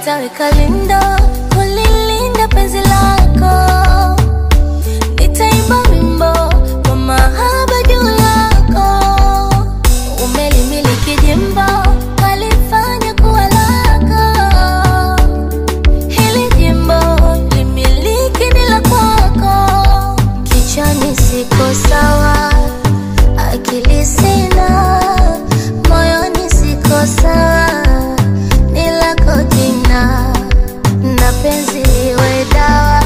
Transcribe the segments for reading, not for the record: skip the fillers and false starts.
nitaweka lindo kulilinda penzi lako, nitaimba wimbo kwa mahaba juu yako. Umelimiliki jimbo kalifanya kuwa lako, hili jimbo limiliki ni la kwako. Kichwani siko sawa, akili sina, moyoni siko sawa, ni lako jina. Na penzi liwe dawa,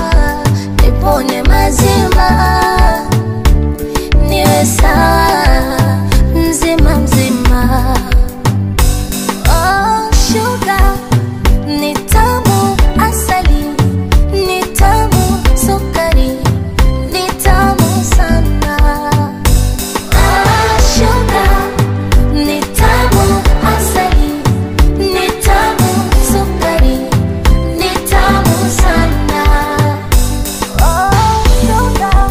nipone mazima, niwe sawa mzima mzima. Oh sugar, ni tamu asali, ni tamu sukari, ni tamu sana. Oh sugar, ni tamu asali, ni tamu sukari, ni tamu sana. Oh sugar,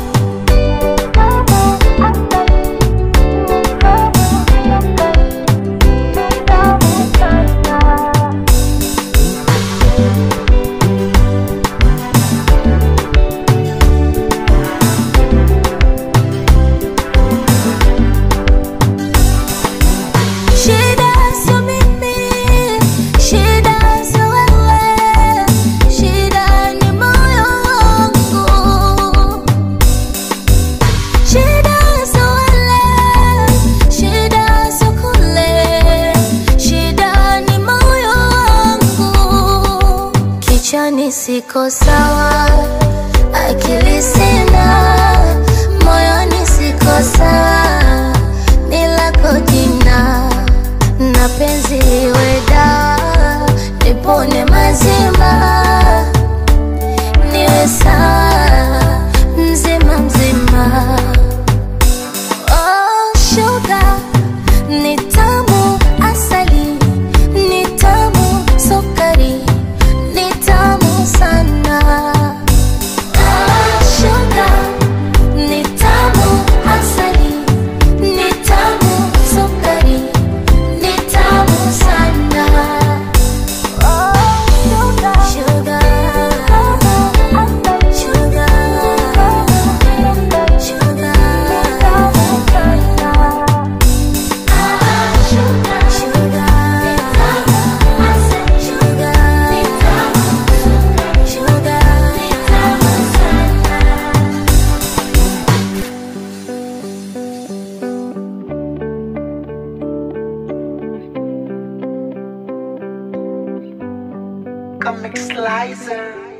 ni tamu asali, ni tamu sukari, ni tamu sana. Shida sio mimi, shida sio wewe, shida ni moyo wangu. Shida sio wale, shida sio kule, shida ni moyo wangu. Kichwani siko sawa, akili sina, moyoni siko sawa, ni lako jina. Na penzi liwe dawa, nipone mazima, niwe sawa mzima mzima. Oh sugar, ni tamu asali, ni tamu sukari, ni tamu sana. Oh sugar, ni tamu asali, ni tamu sukari, ni tamu sana. Oh sugar, sugar, sugar, sugar, Comic Slicer.